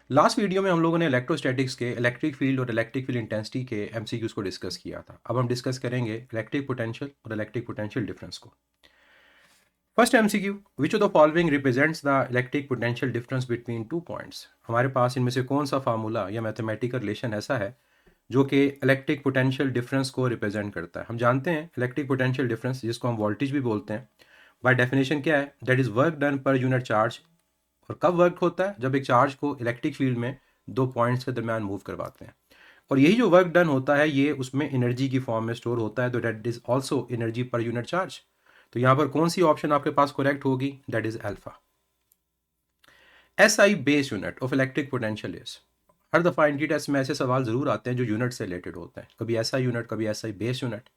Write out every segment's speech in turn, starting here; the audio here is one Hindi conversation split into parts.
लास्ट वीडियो में हम लोगों ने इलेक्ट्रोस्टैटिक्स के इलेक्ट्रिक फील्ड और इलेक्ट्रिक फील्ड इंटेंसिटी के एमसीक्यूज को डिस्कस किया था। अब हम डिस्कस करेंगे इलेक्ट्रिक पोटेंशियल और इलेक्ट्रिक पोटेंशियल डिफरेंस को। First MCQ, which of the following represents the electric potential difference between two points. हमारे पास इनमें से कौन सा फार्मूला या मैथमेटिकल रिलेशन ऐसा है जो कि इलेक्ट्रिक पोटेंशियल डिफरेंस को रिप्रेजेंट करता है। हम जानते हैं इलेक्ट्रिक पोटेंशियल डिफरेंस, जिसको हम वोल्टेज भी बोलते हैं, बाय डेफिनेशन क्या है? दैट इज वर्क डन पर यूनिट चार्ज। और कब वर्क होता है? जब एक चार्ज को इलेक्ट्रिक फील्ड में दो पॉइंट्स के दरमियान मूव करवाते हैं। और यही जो वर्क डन होता है ये उसमें एनर्जी की फॉर्म में स्टोर होता है, तो that is also energy per unit charge. तो यहां पर कौन सी ऑप्शन आपके पास करेक्ट होगी? That is alpha. SI base unit of electric potential is. हर दफा इनकी टेस्ट में ऐसे सवाल जरूर आते हैं जो यूनिट से रिलेटेड होते हैं, कभी एसआई यूनिट, कभी एसआई बेस यूनिट।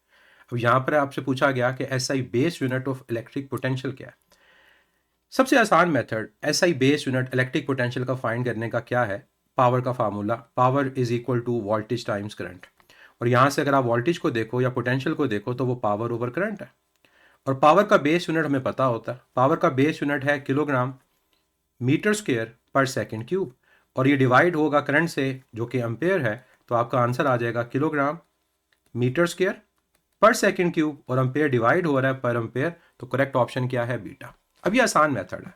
अब यहां पर आपसे पूछा गया कि SI base unit of electric potential क्या है। सबसे आसान method SI base unit electric potential का फाइंड करने का क्या है? पावर का formula, power is equal to voltage times current. और यहां से अगर आप वोल्टेज को देखो या पोटेंशियल को देखो तो वो पावर ओवर करंट है। और पावर का बेस यूनिट हमें पता होता है, पावर का बेस यूनिट है किलोग्राम मीटर स्क्वायर पर सेकंड क्यूब। और ये डिवाइड होगा करंट से जो कि एम्पेयर है, तो आपका आंसर आ जाएगा किलोग्राम मीटर स्क्वायर पर सेकंड क्यूब। और एम्पेयर डिवाइड हो रहा है पर एम्पेयर, तो करेक्ट ऑप्शन क्या है? बीटा। अब ये आसान मेथड है।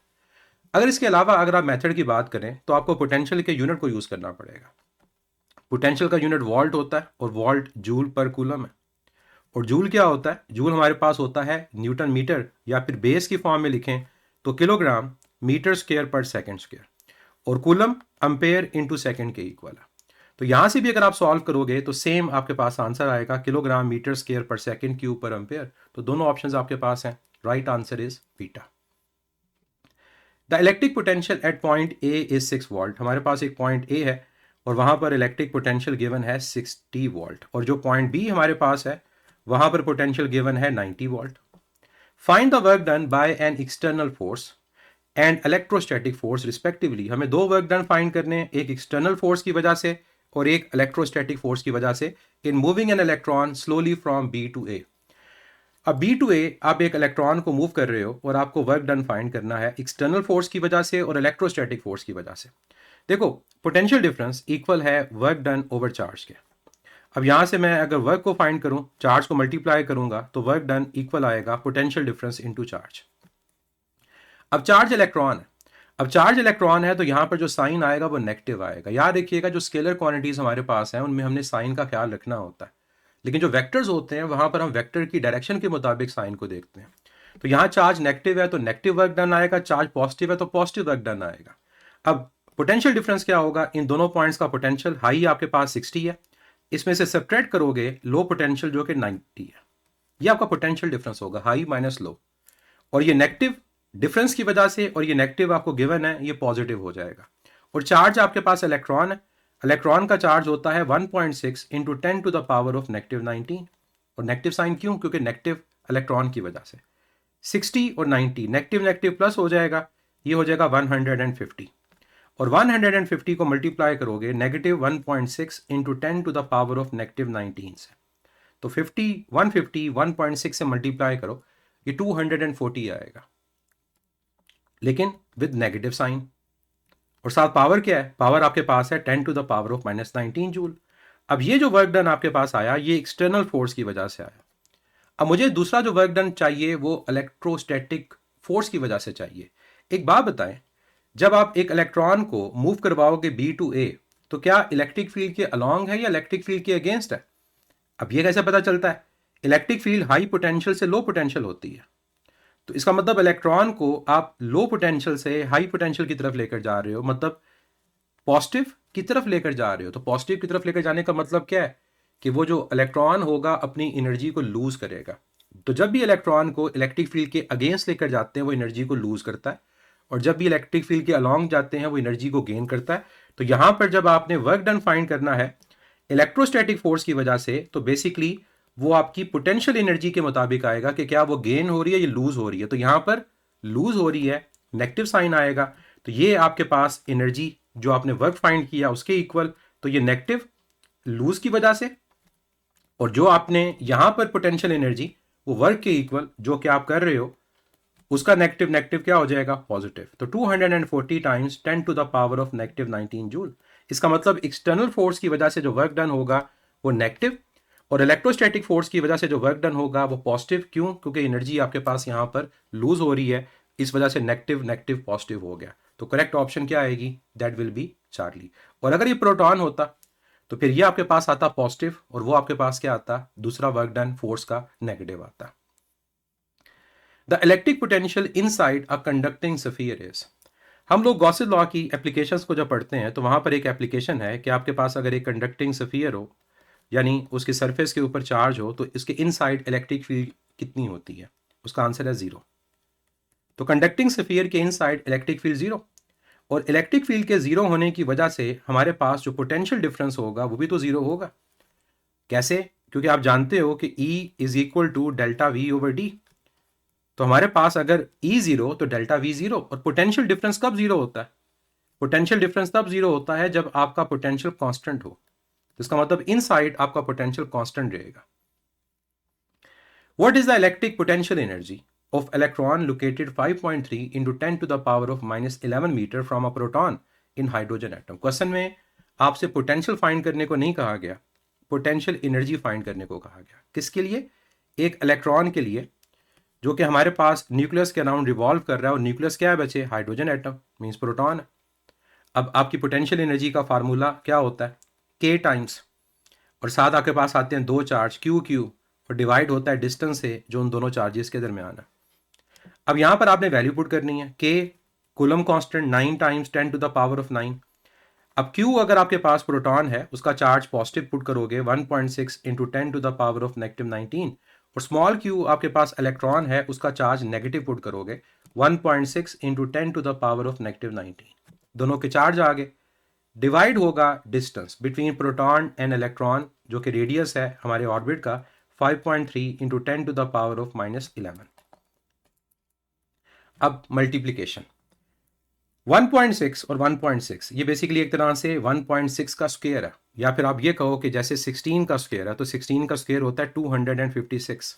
अगर इसके अलावा अगर आप मेथड की बात करें तो आपको पोटेंशियल के यूनिट को यूज करना पड़ेगा। पोटेंशियल का यूनिट वोल्ट होता है और वोल्ट जूल पर कूलम है। और जूल क्या होता है? जूल हमारे पास होता है न्यूटन मीटर, या फिर बेस की फॉर्म में लिखें तो किलोग्राम मीटर स्क्वायर पर सेकंड स्क्वायर। और कूलम एम्पेयर इनटू सेकंड के इक्वल है। तो यहां से भी अगर आप सॉल्व करोगे तो सेम आपके पास आंसर आएगा, किलोग्राम मीटर स्क्वायर पर सेकंड क्यूब पर एम्पेयर। तो दोनों ऑप्शंस आपके पास हैं। Right answer is beta. The electric potential at point A is 6 volt. हमारे पास एक पॉइंट ए है और वहां पर इलेक्ट्रिक पोटेंशियल गिवन है 60 वोल्ट। और जो पॉइंट बी हमारे पास है वहां पर पोटेंशियल गिवन है 90 volt. Find the work done by an external force and electrostatic force respectively. हमें दो वर्क डन फाइंड करने हैं, एक एक्सटर्नल फोर्स की वजह से और एक इलेक्ट्रोस्टैटिक फोर्स की वजह से, in moving an electron slowly from B to A. अब बी टू ए आप एक इलेक्ट्रॉन को मूव कर रहे हो और आपको वर्क डन फाइंड करना है एक्सटर्नल फोर्स की वजह से और इलेक्ट्रोस्टैटिक फोर्स की वजह से। देखो, पोटेंशियल डिफरेंस इक्वल है वर्क डन ओवर चार्ज के। अब यहां से मैं अगर वर्क को फाइंड करूं, चार्ज को मल्टीप्लाई करूंगा, तो वर्क डन इक्वल आएगा पोटेंशियल डिफरेंस इनटू चार्ज। अब चार्ज इलेक्ट्रॉन है, अब चार्ज इलेक्ट्रॉन है तो यहां पर जो साइन आएगा वो नेगेटिव आएगा। याद रखिएगा जो स्केलर क्वांटिटीज हमारे पास हैं उनमें हमने साइन का ख्याल रखना होता है, लेकिन जो वेक्टर्स होते हैं वहां पर हम वेक्टर की डायरेक्शन के मुताबिक साइन को देखते हैं। तो यहाँ चार्ज नेगेटिव है तो नेगेटिव वर्क डन आएगा, चार्ज पॉजिटिव है तो पॉजिटिव वर्क डन आएगा। अब पोटेंशियल डिफरेंस क्या होगा? इन दोनों पॉइंट्स का पोटेंशियल, हाई आपके पास 60 है, इसमें से सब्ट्रैक्ट करोगे लो पोटेंशियल जो कि 90 है। ये आपका पोटेंशियल डिफरेंस होगा, हाई माइनस लो। और ये नेगेटिव डिफरेंस की वजह से, और ये नेगेटिव आपको गिवन है, ये पॉजिटिव हो जाएगा। और चार्ज आपके पास इलेक्ट्रॉन है, इलेक्ट्रॉन का चार्ज होता है 1.6 into 10 to the power of negative 19। और नेगेटिव साइन क्यों? क्योंकि नेगेटिव इलेक्ट्रॉन की वजह से। 60 और 90 नेगेटिव नेगेटिव प्लस हो जाएगा, ये हो जाएगा 150। और 150 को मल्टीप्लाई करोगे negative 1.6 into 10 to the power of negative 19 से, तो 150 1.6 से मल्टीप्लाई करो, ये 240 आएगा, लेकिन विद नेगेटिव साइन। और साथ पावर क्या है? पावर आपके पास है 10 to the power of -19 joule. अब ये जो वर्क डन आपके पास आया ये एक्सटर्नल फोर्स की वजह से आया। अब मुझे दूसरा जो वर्क डन चाहिए वो इलेक्ट्रोस्टैटिक फोर्स की वजह से चाहिए। एक बात बताएं, जब आप एक इलेक्ट्रॉन को मूव करवाओगे बी टू ए, तो क्या इलेक्ट्रिक फील्ड के अलोंग है या इलेक्ट्रिक फील्ड के अगेंस्ट है? अब ये कैसे पता चलता है? इलेक्ट्रिक फील्ड हाई पोटेंशियल से लो पोटेंशियल होती है, तो इसका मतलब इलेक्ट्रॉन को आप लो पोटेंशियल से हाई पोटेंशियल की तरफ लेकर जा रहे हो, मतलब पॉजिटिव की तरफ लेकर जा रहे हो। तो पॉजिटिव की तरफ लेकर जाने का मतलब क्या है? कि वो जो इलेक्ट्रॉन होगा अपनी एनर्जी को लूज करेगा। तो जब भी इलेक्ट्रॉन को इलेक्ट्रिक फील्ड के अगेंस्ट लेकर जाते हैं वो एनर्जी को लूज करता है, और जब भी इलेक्ट्रिक फील्ड के अलोंग जाते हैं वो एनर्जी को गेन करता है। तो यहां पर जब आपने वर्क डन फाइंड करना है इलेक्ट्रोस्टैटिक फोर्स की वजह से, तो बेसिकली वो आपकी पोटेंशियल एनर्जी के मुताबिक आएगा कि क्या वो गेन हो रही है या लूज हो रही है। तो यहां पर लूज हो रही है, नेगेटिव साइन आएगा, तो ये आपके पास एनर्जी जो आपने वर्क फाइंड किया उसके इक्वल, तो ये नेगेटिव लूज की वजह से। और जो आपने यहां पर पोटेंशियल एनर्जी वो वर्क के इक्वल जो कि आप कर रहे हो उसका नेगेटिव नेगेटिव क्या हो जाएगा, पॉजिटिव। तो 240 times 10 to the power of negative 19 joule. इसका मतलब एक्सटर्नल फोर्स की वजह से जो वर्क डन होगा वो नेगेटिव, और इलेक्ट्रोस्टैटिक फोर्स की वजह से जो वर्क डन होगा वो पॉजिटिव। क्यों? क्योंकि एनर्जी आपके पास यहाँ पर लूज हो रही है, इस वजह से नेगेटिव नेगेटिव पॉजिटिव हो गया। तो करेक्ट ऑप्शन क्या आएगी, दैट विल बी चार्ली। और अगर ये प्रोटॉन होता तो फिर ये आपके पास आता पॉजिटिव, और वो आपके पास क्या आता, दूसरा वर्क डन फोर्स का नेगेटिव आता। The electric potential inside a conducting sphere is. हम लोग गॉसिस लॉ की एप्लीकेशंस को जब पढ़ते हैं तो वहां पर एक एप्लीकेशन है कि आपके पास अगर एक कंडक्टिंग स्फीयर हो, यानी उसके सरफेस के ऊपर चार्ज हो, तो इसके इनसाइड इलेक्ट्रिक फील्ड कितनी होती है? उसका आंसर है 0। तो कंडक्टिंग स्फीयर के इनसाइड इलेक्ट्रिक फील्ड 0, और इलेक्ट्रिक फील्ड के 0 होने की वजह से हमारे पास जो पोटेंशियल डिफरेंस होगा वो भी तो 0 होगा। कैसे? क्योंकि आप जानते हो कि E is equal to delta V over D. तो हमारे पास अगर E 0 तो डेल्टा वी 0, और पोटेंशियल डिफरेंस कब 0 होता है? पोटेंशियल डिफरेंस तब 0 होता है जब आपका पोटेंशियल कांस्टेंट हो। तो इसका मतलब इनसाइड आपका पोटेंशियल कांस्टेंट रहेगा। What is the electric potential energy of electron located 5.3 into 10 to the power of -11 metre from a proton in hydrogen atom? Question में आपसे पोटेंशियल फाइंड करने को नहीं कहा गया, पोटेंशियल एनर्जी फाइंड करने को कहा गया। किसके लिए? एक इलेक्ट्रॉन के लिए जो कि हमारे पास न्यूक्लियस के अराउंड रिवॉल्व कर रहा है, और न्यूक्लियस क्या है बचे? Hydrogen atom, means proton. अब आपकी पोटेंशियल एनर्जी का फार्मूला क्या होता है? के टाइम्स, और साथ आपके पास आते हैं दो चार्ज क्यू क्यू, और डिवाइड होता है डिस्टेंस से जो उन दोनों चार्जेस के दरमियान है। अब यहां पर आपने वैल्यू पुट करनी है। K coulomb constant 9 times 10 to the power of 9। अब क्यू अगर आपके पास प्रोटॉन है उसका चार्ज पॉजिटिव पुट करोगे 1.6 into 10 to the power of -19, और स्मॉल क्यू आपके पास इलेक्ट्रॉन है उसका चार्ज नेगेटिव पुट करोगे 1.6 into 10 to the power of -19। दोनों के चार्ज आगे, डिवाइड होगा distance between proton and electron जो कि रेडियस है हमारे ऑर्बिट का 5.3 into 10 to the power of -11। अब मल्टीप्लीकेशन 1.6 और 1.6 ये बेसिकली एक तरह से 1.6 का स्क्वायर है, या फिर आप ये कहो कि जैसे 16 का स्क्वायर है तो 16 का स्क्वायर होता है 256।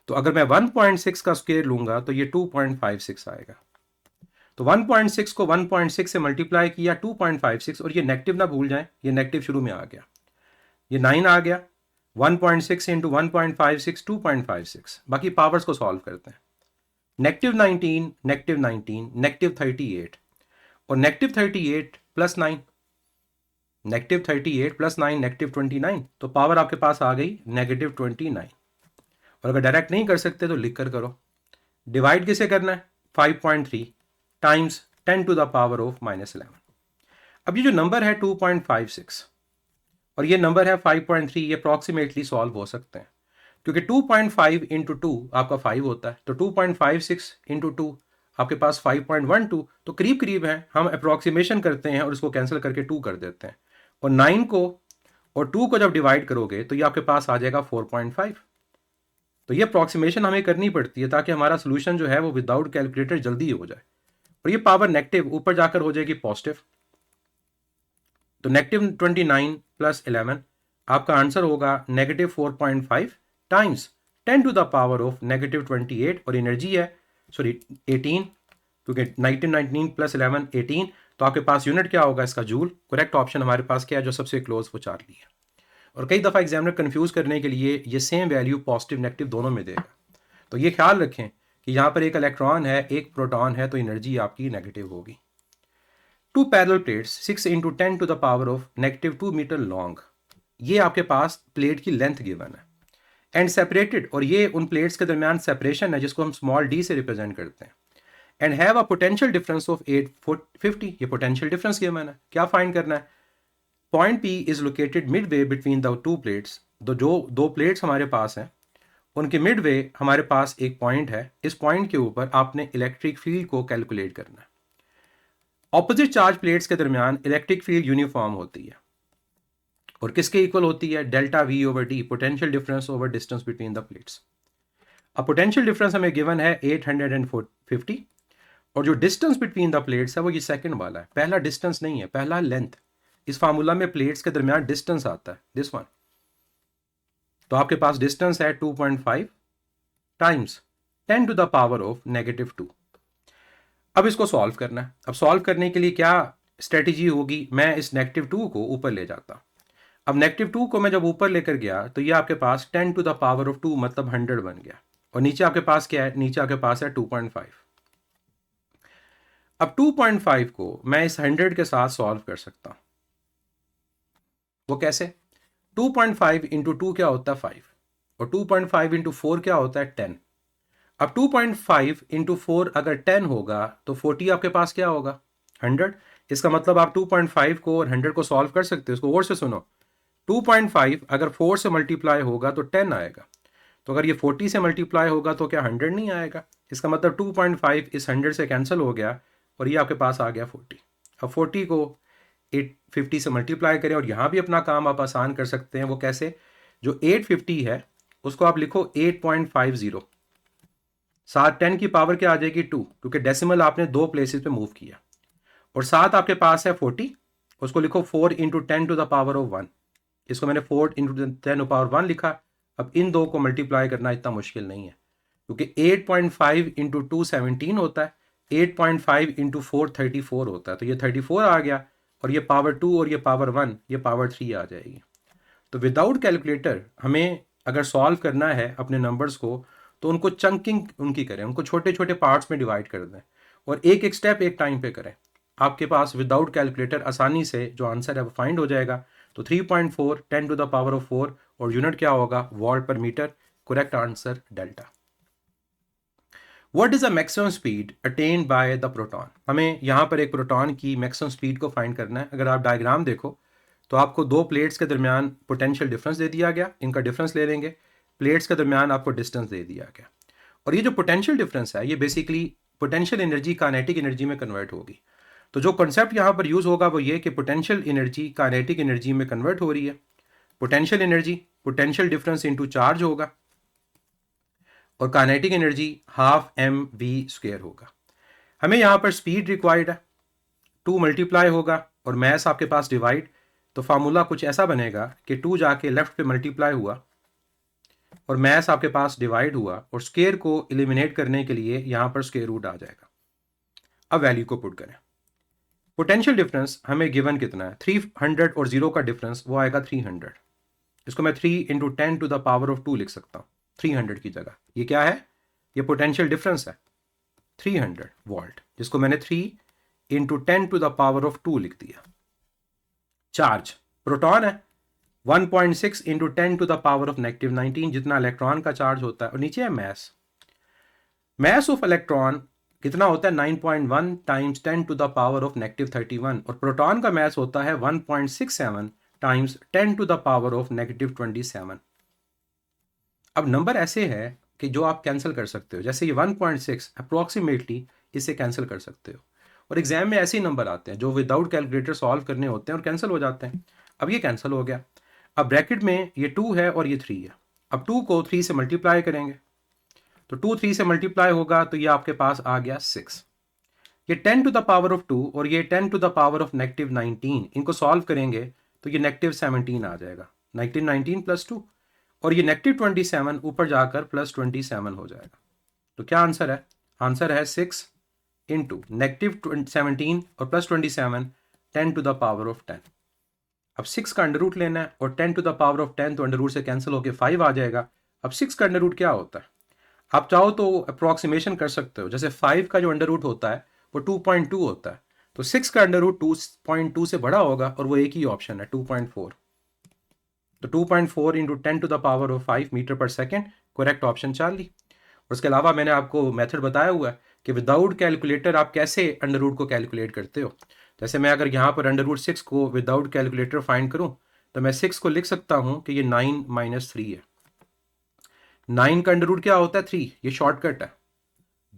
तो अगर मैं 1.6 का स्क्वायर लूंगा तो ये 2.56 आएगा। तो 1.6 को 1.6 से मल्टीप्लाई किया 2.56, और ये नेगेटिव ना भूल जाएं, ये नेगेटिव शुरू में आ गया, ये 9 आ गया। 1.6 इंटू 1.56 2.56। बाकी पावर्स को सॉल्व करते हैं। -19 -19 -38, और -38 प्लस 9, -38 प्लस 9 -29, तो पावर आपके पास आ गई -29। और अगर डायरेक्ट नहीं कर सकते तो लिख कर करो। डिवाइड किसे करना है? 5.3 times 10 to the power of -11। अब ये जो नंबर है 2.56 और ये नंबर है 5.3, ये अप्रॉक्सीमेटली सॉल्व हो सकते हैं, क्योंकि 2.5 इंटू 2 आपका 5 होता है, तो 2.56 इंटू 2 आपके पास 5.12, तो करीब करीब है। हम अप्रॉक्सीमेशन करते हैं और इसको कैंसिल करके 2 कर देते हैं, और 9 को और 2 को जब डिवाइड करोगे तो ये आपके पास आ जाएगा 4.5। तो ये अप्रॉक्सीमेशन हमें करनी पड़ती है ताकि हमारा सोल्यूशन जो है वो विदाउट कैलकुलेटर जल्दी हो जाए। और ये पावर नेगेटिव ऊपर जाकर हो जाएगी पॉजिटिव, तो -29 प्लस 11 आपका आंसर होगा -4.5 times 10 to the power of -28, और एनर्जी है 18, क्योंकि 19 प्लस 11 18, तो आपके पास यूनिट क्या होगा इसका? जूल। करेक्ट ऑप्शन हमारे पास क्या है जो सबसे क्लोज वो चार्ली है। और कई दफ़ा एग्जामिनर कंफ्यूज करने के लिए ये सेम वैल्यू पॉजिटिव नेगेटिव दोनों में देगा, तो ये ख्याल रखें कि यहाँ पर एक इलेक्ट्रॉन है एक प्रोटॉन है, तो एनर्जी आपकी नेगेटिव होगी। 2 parallel plates 6 into 10 to the power of -2 metre long, ये आपके पास प्लेट की लेंथ गिवन है, एंड सेपरेटेड, और ये उन प्लेट्स के दरमियान सेपरेशन है जिसको हम स्मॉल डी से रिप्रेजेंट करते हैं, and have a potential difference of 850, ये पोटेंशियल डिफरेंस गिवन है। क्या फाइंड करना है? Point P is located mid way between the two plates, जो दो प्लेट्स हमारे पास हैं उनके मिड वे हमारे पास एक पॉइंट है, इस पॉइंट के ऊपर आपने इलेक्ट्रिक फील्ड को कैलकुलेट करना है। ऑपोजिट चार्ज प्लेट्स के दरमियान इलेक्ट्रिक फील्ड यूनिफॉर्म होती है, और किसके इक्वल होती है? Delta V over D, potential difference over distance between the plates. अब पोटेंशियल डिफरेंस हमें गिवन है 850, और जो डिस्टेंस बिटवीन द प्लेट्स है वो ये सेकंड वाला है, पहला डिस्टेंस नहीं है, पहला लेंथ। इस फार्मूला में प्लेट्स के दरमियान डिस्टेंस आता है, दिस वन। तो आपके पास डिस्टेंस है 2.5 times 10 to the power of -2। अब इसको सॉल्व करना है। अब सॉल्व करने के लिए क्या स्ट्रेटजी होगी, मैं इस -2 को ऊपर ले जाता। अब -2 को मैं जब ऊपर लेकर गया तो ये आपके पास 10 to the power of 2 मतलब 100 बन गया। और नीचे आपके पास क्या है, नीचे आपके पास है 2.5। अब 2.5 को मैं इस 100 के साथ सॉल्व कर सकता हूं। वो कैसे? 2.5 इंटू 2 क्या होता है 5, और 2.5 इंटू 4 क्या होता है 10। अब 2.5 इंटू 4 अगर 10 होगा तो 40 आपके पास क्या होगा 100। इसका मतलब आप 2.5 को और 100 को सॉल्व कर सकते हो। इसको और से सुनो, 2.5 अगर 4 से मल्टीप्लाई होगा तो 10 आएगा, तो अगर ये 40 से मल्टीप्लाई होगा तो क्या 100 नहीं आएगा। इसका मतलब 2.5 इस 100 से कैंसिल हो गया और ये आपके पास आ गया 40। अब 40 को 850 से मल्टीप्लाई करें और यहाँ भी अपना काम आप आसान कर सकते हैं। वो कैसे? जो 850 है उसको आप लिखो 8.50, साथ 10 की पावर क्या आ जाएगी 2, क्योंकि डेसिमल आपने 2 प्लेसेस पे मूव किया। और साथ आपके पास है 40, उसको लिखो 4 into 10 to the power of 1। इसको मैंने 4 इंटू 10 टू पावर 1 लिखा। अब इन दो को मल्टीप्लाई करना इतना मुश्किल नहीं है, क्योंकि 8.5 इंटू 2 17 होता है, 8.5 इंटू 4 34 होता है। तो ये 34 आ गया, और ये पावर 2 और ये पावर 1 ये पावर 3 आ जाएगी। तो विदाउट कैलकुलेटर हमें अगर सॉल्व करना है अपने नंबर्स को, तो उनको चंकिंग उनकी करें, उनको छोटे छोटे पार्ट्स में डिवाइड कर दें और एक एक स्टेप एक टाइम पे करें। आपके पास विदाउट कैलकुलेटर आसानी से जो आंसर है वो फाइंड हो जाएगा। तो 3.4 10 टू द पावर ऑफ 4 और यूनिट क्या होगा वॉट पर metre. Correct answer delta. What is the maximum speed attained by the proton. हमें यहाँ पर एक प्रोटॉन की मैक्सिमम स्पीड को फाइंड करना है। अगर आप डायग्राम देखो तो आपको दो प्लेट्स के दरमियान पोटेंशियल डिफरेंस दे दिया गया, इनका डिफरेंस ले लेंगे, प्लेट्स के दरमियान आपको डिस्टेंस दे दिया गया, और ये जो पोटेंशियल डिफरेंस है ये basically potential energy kinetic energy में कन्वर्ट होगी। तो जो कॉन्सेप्ट यहाँ पर यूज़ होगा वो ये कि पोटेंशियल एनर्जी काइनेटिक एनर्जी में कन्वर्ट हो रही है। Potential energy potential difference into charge होगा, और काइनेटिक एनर्जी हाफ mv² होगा। हमें यहाँ पर स्पीड रिक्वायर्ड है, 2 मल्टीप्लाई होगा और मैस आपके पास डिवाइड। तो फार्मूला कुछ ऐसा बनेगा कि 2 जाके लेफ्ट पे मल्टीप्लाई हुआ और मैस आपके पास डिवाइड हुआ, और स्केयर को एलिमिनेट करने के लिए यहाँ पर स्केयर रूट आ जाएगा। अब वैल्यू को पुट करें। पोटेंशियल डिफरेंस हमें गिवन कितना है 300 और 0 का डिफरेंस वो आएगा 300। इसको मैं 3 into 10 to the power of 2 लिख सकता हूँ 300 की जगह। ये क्या है? ये पोटेंशियल डिफरेंस है 300 वोल्ट, जिसको मैंने 3 into 10 to the power of 2 लिख दिया। चार्ज प्रोटॉन है 1.6 into 10 to the power of -19 जितना इलेक्ट्रॉन का चार्ज होता है, और नीचे है मैस। मैस ऑफ इलेक्ट्रॉन कितना होता है 9.1 times 10 to the power of -31, और प्रोटॉन का मैस होता है 1.67 times 10 to the power of -27। अब नंबर ऐसे है कि जो आप कैंसिल कर सकते हो, जैसे ये 1.6 अप्रोक्सीमेटली इसे कैंसिल कर सकते हो, और एग्जाम में ऐसे ही नंबर आते हैं जो विदाउट कैलकुलेटर सॉल्व करने होते हैं और कैंसिल हो जाते हैं। अब ये कैंसिल हो गया। अब ब्रैकेट में ये 2 है और ये 3 है। अब 2 को 3 से मल्टीप्लाई करेंगे, तो 2 3 से मल्टीप्लाई होगा तो ये आपके पास आ गया 6। ये 10 टू द पावर ऑफ 2 और ये 10 टू द पावर ऑफ -19, इनको सॉल्व करेंगे तो ये -17 आ जाएगा। -19 प्लस 2, और ये -27 ऊपर जाकर +27 हो जाएगा। तो क्या आंसर है? आंसर है 6 इंटू -17 और +27 10 टू द पावर ऑफ 10। अब 6 का अंडर रूट लेना है, और 10 टू द पावर ऑफ 10 तो अंडर रूट से कैंसिल होकर 5 आ जाएगा। अब 6 का अंडर रूट क्या होता है? आप चाहो तो अप्रोक्सीमेशन कर सकते हो, जैसे 5 का जो अंडर रूट होता है वो 2.2 होता है, तो 6 का अंडर रूट 2.2 से बड़ा होगा, और वो एक ही ऑप्शन है 2.4। तो 2.4 into 10 to the power of 5 metre पर सेकेंड, करेक्ट ऑप्शन चार्ली। और उसके अलावा मैंने आपको मेथड बताया हुआ है कि विदाउट कैलकुलेटर आप कैसे अंडर रूट को कैलकुलेट करते हो। जैसे मैं अगर यहाँ पर अंडर रूट 6 को विदाउट कैलकुलेटर फाइंड करूँ तो मैं 6 को लिख सकता हूँ कि ये 9 - 3 है। 9 का अंडर रूट क्या होता है 3, ये शॉर्टकट है।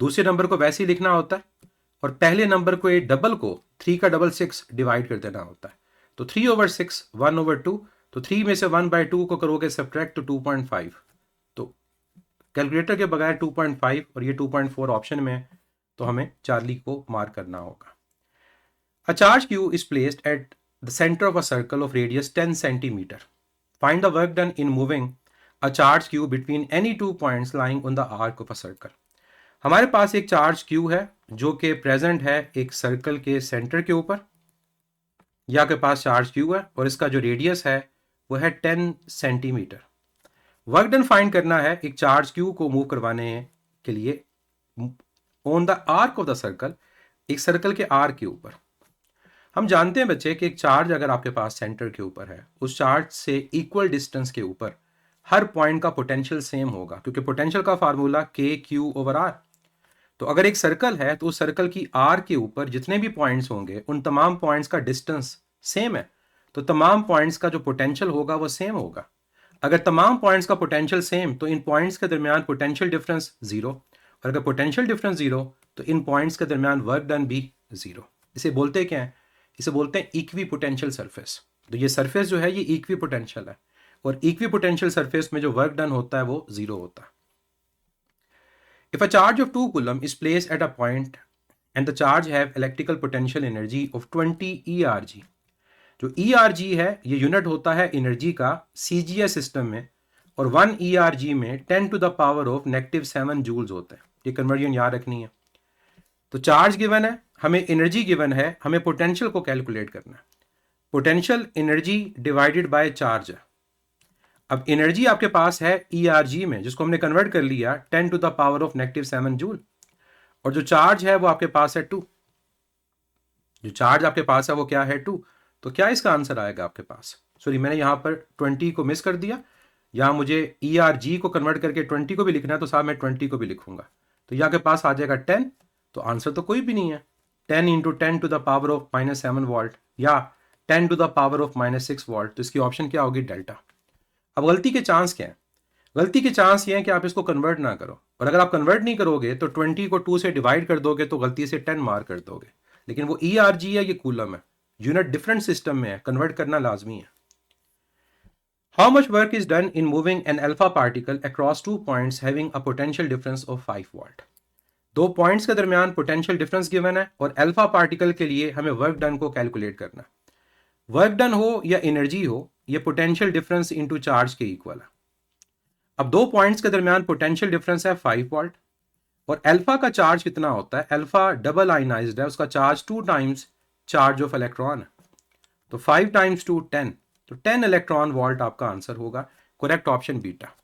दूसरे नंबर को वैसे ही लिखना होता है, और पहले नंबर को ये डबल को 3 का डबल 6 डिवाइड कर देना होता है। तो 3/6 1/2, तो 3 में से 1/2 को करोगे सब्ट्रैक्ट तो 2.5। तो कैलकुलेटर के बगैर 2.5 और ये 2.4 ऑप्शन में है, तो हमें चार्ली को मार्क करना होगा। A charge q is placed at the center of a circle of radius 10 centimeter. Find the work done in moving a charge q between any 2 points lying on the arc of a circle. हमारे पास एक चार्ज Q है जो कि प्रेजेंट है एक सर्कल के सेंटर के ऊपर, या के पास चार्ज Q है और इसका जो रेडियस है वो है 10 सेंटीमीटर। वर्क डन फाइंड करना है एक चार्ज Q को मूव करवाने के लिए on the arc of the circle, एक सर्कल के आर्क के ऊपर। हम जानते हैं बच्चे कि एक चार्ज अगर आपके पास सेंटर के ऊपर है, उस चार्ज से इक्वल डिस्टेंस के ऊपर हर पॉइंट का पोटेंशियल सेम होगा, क्योंकि पोटेंशियल का फार्मूला KQ/R। तो अगर एक सर्कल है तो उस सर्कल की आर के ऊपर जितने भी पॉइंट्स होंगे उन तमाम पॉइंट्स का डिस्टेंस सेम है, तो तमाम पॉइंट्स का जो पोटेंशियल होगा वो सेम होगा। अगर तमाम पॉइंट्स का पोटेंशियल सेम तो इन पॉइंट्स के दरमियान पोटेंशियल डिफरेंस जीरो, और अगर पोटेंशियल डिफरेंस जीरो तो इन पॉइंट्स के दरमियान वर्क डन भी जीरो। इसे बोलते क्या है? इसे बोलते हैं इक्वी पोटेंशियल सरफेस। तो ये सरफेस जो है ये इक्वी पोटेंशियल है, और इक्वी पोटेंशियल सरफेस में जो वर्क डन होता है वो जीरो होता है। If a charge of 2 coulomb is placed at a point and the charge have electrical potential energy of 20 ERG, जो ERG है ये यूनिट होता है एनर्जी का CGS सिस्टम में, और 1 ERG में 10 to the power of -7 joules होता है। ये कन्वर्जन याद रखनी है। तो चार्ज गिवन है, हमें एनर्जी गिवन है, हमें पोटेंशियल को कैलकुलेट करना है। Potential energy divided by charge है। अब एनर्जी आपके पास है ERG में, जिसको हमने कन्वर्ट कर लिया 10 to the power of -7 joule, और जो चार्ज है वो आपके पास है 2। जो चार्ज आपके पास है वो क्या है 2। तो क्या इसका आंसर आएगा आपके पास? सॉरी, मैंने यहाँ पर 20 को मिस कर दिया। यहाँ मुझे ERG को कन्वर्ट करके 20 को भी लिखना है, तो साहब मैं 20 को भी लिखूंगा। तो यहाँ के पास आ जाएगा 10। तो आंसर तो कोई भी नहीं है। 10 × 10 to the power of -7 volt या 10 to the power of -6 volt. तो इसकी ऑप्शन क्या होगी? डेल्टा। अब गलती के चांस क्या है? गलती के चांस ये है कि आप इसको कन्वर्ट ना करो, और अगर आप कन्वर्ट नहीं करोगे तो 20 को 2 से डिवाइड कर दोगे तो गलती से 10 मार कर दोगे। लेकिन वो ERG है, ये कूलम है, यूनिट डिफरेंट सिस्टम में है, कन्वर्ट करना लाजमी है। How much work is done in moving an alpha particle across 2 points having a potential difference of 5 volt. 2 points के दरमियान पोटेंशियल डिफरेंस गिवन है और अल्फा पार्टिकल के लिए हमें वर्क डन को कैलकुलेट करना। वर्क डन हो या एनर्जी हो, ये पोटेंशियल डिफरेंस इनटू चार्ज के इक्वल है। अब 2 पॉइंट्स के दरमियान पोटेंशियल डिफरेंस है 5 वोल्ट, और अल्फा का चार्ज कितना होता है? अल्फा डबल आयनाइज्ड है, उसका charge 2 times charge of electron है। तो 5 × 2 10, तो 10 इलेक्ट्रॉन वोल्ट आपका आंसर होगा। Correct option beta.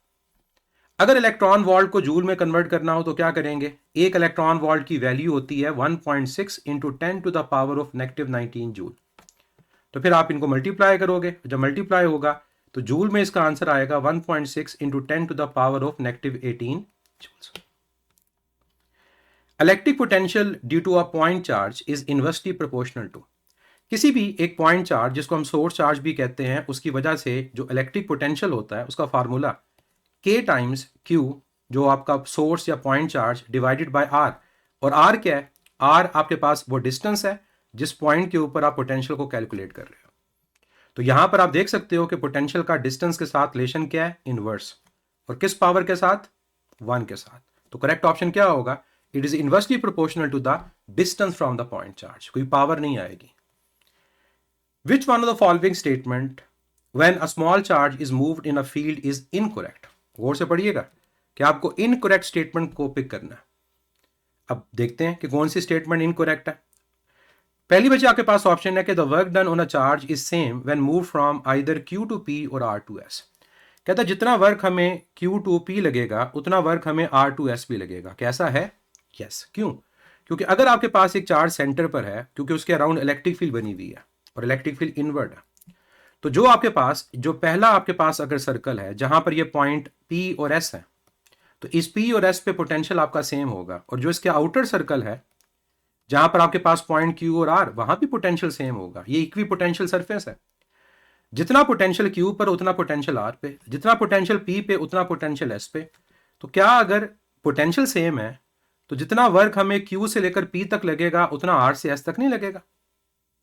अगर इलेक्ट्रॉन वोल्ट को जूल में कन्वर्ट करना हो तो क्या करेंगे? एक इलेक्ट्रॉन वोल्ट की वैल्यू होती है 1.6 × 10 to the power of -19 joule. तो फिर आप इनको मल्टीप्लाई करोगे, जब मल्टीप्लाई होगा तो जूल में इसका आंसर आएगा 1.6 × 10 to the power of -18 joules. Electric potential due to a point charge is inversely proportional to. किसी भी एक पॉइंट चार्ज, जिसको हम सोर्स चार्ज भी कहते हैं, उसकी वजह से जो इलेक्ट्रिक पोटेंशियल होता है उसका फार्मूला K × Q, जो आपका सोर्स या point charge, divided by R। और R क्या है? R आपके पास वो डिस्टेंस है जिस पॉइंट के ऊपर आप पोटेंशियल को कैलकुलेट कर रहे हो। तो यहां पर आप देख सकते हो कि पोटेंशियल का डिस्टेंस के साथ रिलेशन क्या है? इनवर्स। और किस पावर के साथ? 1 के साथ। तो करेक्ट ऑप्शन क्या होगा? It is inversely proportional to the distance from the point charge. कोई पावर नहीं आएगी। Which one of the following statement when a small charge is moved in a field is incorrect? गौर से पढ़िएगा कि आपको इनकरेक्ट स्टेटमेंट को पिक करना है। अब देखते हैं कि कौन सी स्टेटमेंट इनकरेक्ट है। पहली बच्चे आपके पास ऑप्शन है कि the work done on a charge is same when move from either Q to P और R to S। कहता है जितना वर्क हमें Q to P लगेगा उतना वर्क हमें R to S भी लगेगा। कैसा है? यस। क्यों? क्योंकि अगर आपके पास एक चार्ज सेंटर पर है, क्योंकि उसके अराउंड इलेक्ट्रिक फील्ड बनी हुई है और इलेक्ट्रिक फील्ड इनवर्ड है, तो जो आपके पास जो पहला आपके पास अगर सर्कल है जहां पर ये पॉइंट P और S है, तो इस P और S पे पोटेंशियल आपका सेम होगा, और जो इसके आउटर सर्कल है जहां पर आपके पास पॉइंट Q और R, वहां भी पोटेंशियल सेम होगा। ये इक्वी पोटेंशियल सरफेस है। जितना पोटेंशियल Q पर उतना पोटेंशियल R पे, जितना पोटेंशियल P पे उतना पोटेंशियल S पे। तो क्या अगर पोटेंशियल सेम है तो जितना वर्क हमें Q से लेकर P तक लगेगा उतना R से S तक नहीं लगेगा,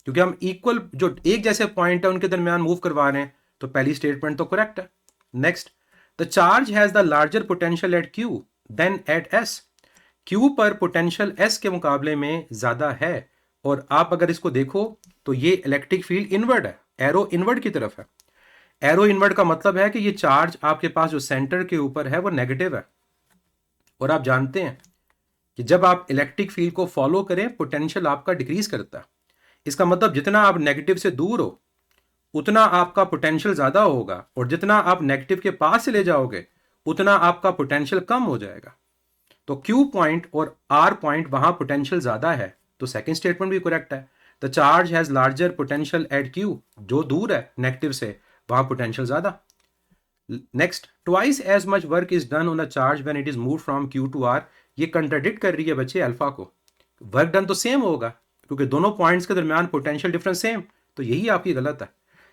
क्योंकि हम इक्वल जो एक जैसे पॉइंट है उनके दरमियान मूव करवा रहे हैं। तो पहली स्टेटमेंट तो करेक्ट है। Next, the charge has the larger potential at Q then at S। Q पर पोटेंशियल S के मुकाबले में ज्यादा है, और आप अगर इसको देखो तो ये इलेक्ट्रिक फील्ड इनवर्ड है, एरो इनवर्ड की तरफ है। एरो इनवर्ड का मतलब है कि ये चार्ज आपके पास जो सेंटर के ऊपर है वो नेगेटिव है। और आप जानते हैं कि जब आप इलेक्ट्रिक फील्ड को फॉलो करें पोटेंशियल आपका डिक्रीज करता है। इसका मतलब जितना आप नेगेटिव से दूर हो उतना आपका पोटेंशियल ज़्यादा होगा, और जितना आप नेगेटिव के पास चले जाओगे उतना आपका पोटेंशियल कम हो जाएगा। तो Q पॉइंट और R पॉइंट वहां पोटेंशियल ज़्यादा है, तो सेकंड स्टेटमेंट भी करेक्ट है। The charge has larger potential at Q, जो दूर है नेगेटिव से वहां पोटेंशियल ज़्यादा। Next, twice as much work is done on a charge when it is move from Q to R, ये कंट्राडिक्ट कर रही है बच्चे अल्फा को। वर्क डन तो सेम होगा क्योंकि दोनों पॉइंट्स के दरमियान पोटेंशियल डिफरेंस सेम, तो यही आपकी गलत है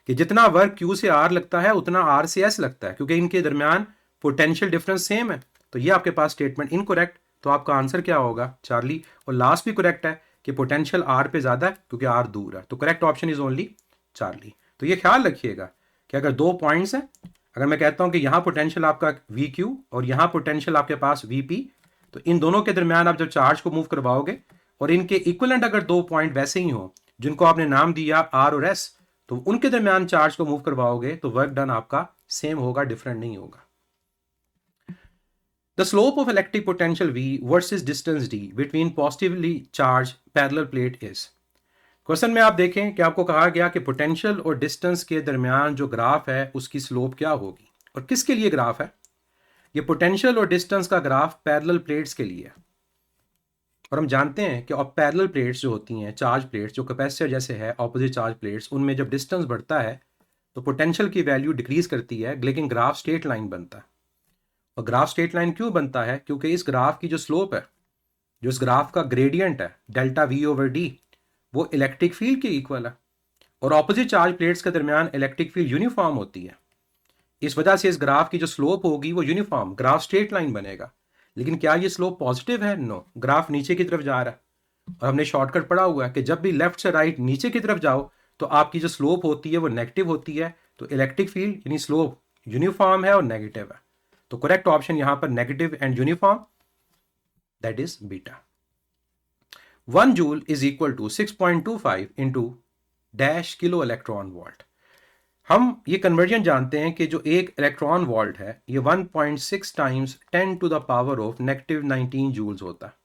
कि जितना वर्क Q से R लगता है उतना R से S लगता है, क्योंकि इनके दरमियान पोटेंशियल डिफरेंस सेम है। तो ये आपके पास स्टेटमेंट इनकरेक्ट, तो आपका आंसर क्या होगा? चार्ली। और लास्ट भी करेक्ट है कि पोटेंशियल R पे ज़्यादा है क्योंकि R दूर है, तो correct option is only Charlie. तो ये ख्याल रखिएगा कि अगर दो पॉइंट्स हैं, अगर मैं कहता हूं कि यहाँ पोटेंशियल आपका VQ और यहाँ पोटेंशियल आपके पास VP, तो इन दोनों के दरमियान आप जब चार्ज को मूव करवाओगे और इनके इक्विवेलेंट अगर दो पॉइंट वैसे ही हो जिनको आपने नाम दिया R और S, तो उनके दरमियान चार्ज को मूव करवाओगे तो वर्क डन आपका सेम होगा, डिफरेंट नहीं होगा। The slope of electric potential V versus distance D between positively charged parallel plate is। Question में आप देखें कि आपको कहा गया कि पोटेंशियल और डिस्टेंस के दरमियान जो ग्राफ है उसकी स्लोप क्या होगी, और किसके लिए ग्राफ है? ये पोटेंशियल और डिस्टेंस का ग्राफ पैरेलल प्लेट्स के लिए है। और हम जानते हैं कि अब पैरेलल प्लेट्स जो होती हैं, चार्ज प्लेट्स जो कैपेसिटर जैसे है, ऑपोजिट चार्ज प्लेट्स, उनमें जब डिस्टेंस बढ़ता है तो पोटेंशियल की वैल्यू डिक्रीज करती है, लेकिन ग्राफ स्ट्रेट लाइन बनता है। और ग्राफ स्ट्रेट लाइन क्यों बनता है? क्योंकि इस ग्राफ की जो स्लोप है, जो इस ग्राफ का ग्रेडियंट है डेल्टा V/D, वो इलेक्ट्रिक फील्ड के इक्वल है, और ऑपोजिट चार्ज प्लेट्स के दरमियान इलेक्ट्रिक फील्ड यूनिफॉर्म होती है। इस वजह से इस ग्राफ की जो स्लोप होगी वो यूनिफॉर्म ग्राफ स्ट्रेट लाइन बनेगा। लेकिन क्या ये स्लोप पॉजिटिव है? नो, ग्राफ नीचे की तरफ जा रहा है, और हमने शॉर्टकट पढ़ा हुआ है कि जब भी लेफ्ट से राइट नीचे की तरफ जाओ तो आपकी जो स्लोप होती है वो नेगेटिव होती है। तो इलेक्ट्रिक फील्ड यानी स्लोप यूनिफॉर्म है और नेगेटिव है, तो करेक्ट ऑप्शन यहां पर negative and uniform, that is beta. 1 joule is equal to 6.25 into dash kilo electron volt. हम ये कन्वर्जन जानते हैं कि जो एक इलेक्ट्रॉन वोल्ट है ये 1.6 times 10 to the power of -19 joules होता है।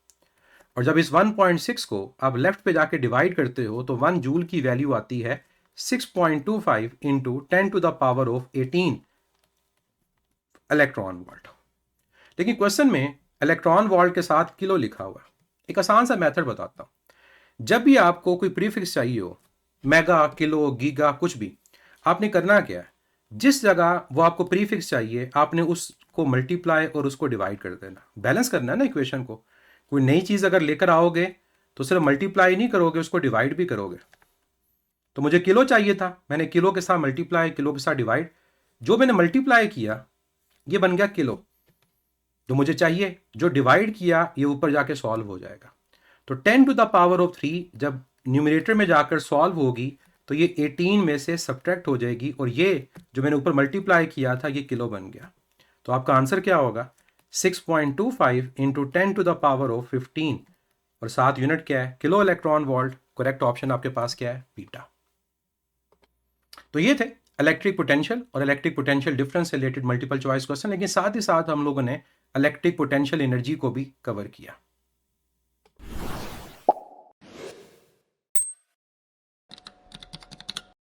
और जब इस 1.6 को आप लेफ्ट पे जाके डिवाइड करते हो तो 1 जूल की वैल्यू आती है 6.25 into 10 to the power of 18 electron volt. लेकिन क्वेश्चन में इलेक्ट्रॉन वोल्ट के साथ किलो लिखा हुआ है। एक आसान सा मेथड बताता हूं। जब भी आपको कोई प्रीफिक्स चाहिए हो, मेगा, किलो, गीगा, कुछ भी, आपने करना क्या है, जिस जगह वो आपको प्रीफिक्स चाहिए आपने उसको मल्टीप्लाई और उसको डिवाइड कर देना। बैलेंस करना है ना इक्वेशन को। कोई नई चीज़ अगर लेकर आओगे तो सिर्फ मल्टीप्लाई नहीं करोगे, उसको डिवाइड भी करोगे। तो मुझे किलो चाहिए था, मैंने किलो के साथ मल्टीप्लाई, किलो के साथ डिवाइड, जो मैंने मल्टीप्लाई किया ये बन गया किलो। जो मुझे चाहिए जो डिवाइड किया ये ऊपर जाके सॉल्व हो जाएगा। तो 10 टू द पावर ऑफ 3 जब न्यूमरेटर में जाकर सॉल्व होगी तो ये 18 में से सब्ट्रैक्ट हो जाएगी, और ये जो मैंने ऊपर मल्टीप्लाई किया था ये किलो बन गया। तो आपका आंसर क्या होगा? 6.25 into 10 to the power of 15, और साथ यूनिट क्या है? Kilo electron volt. Correct option आपके पास क्या है? बीटा। तो ये थे इलेक्ट्रिक पोटेंशियल और इलेक्ट्रिक पोटेंशियल डिफरेंस से रिलेटेड मल्टीपल चॉइस क्वेश्चन, लेकिन साथ ही साथ हम लोगों ने इलेक्ट्रिक पोटेंशियल एनर्जी को भी कवर किया।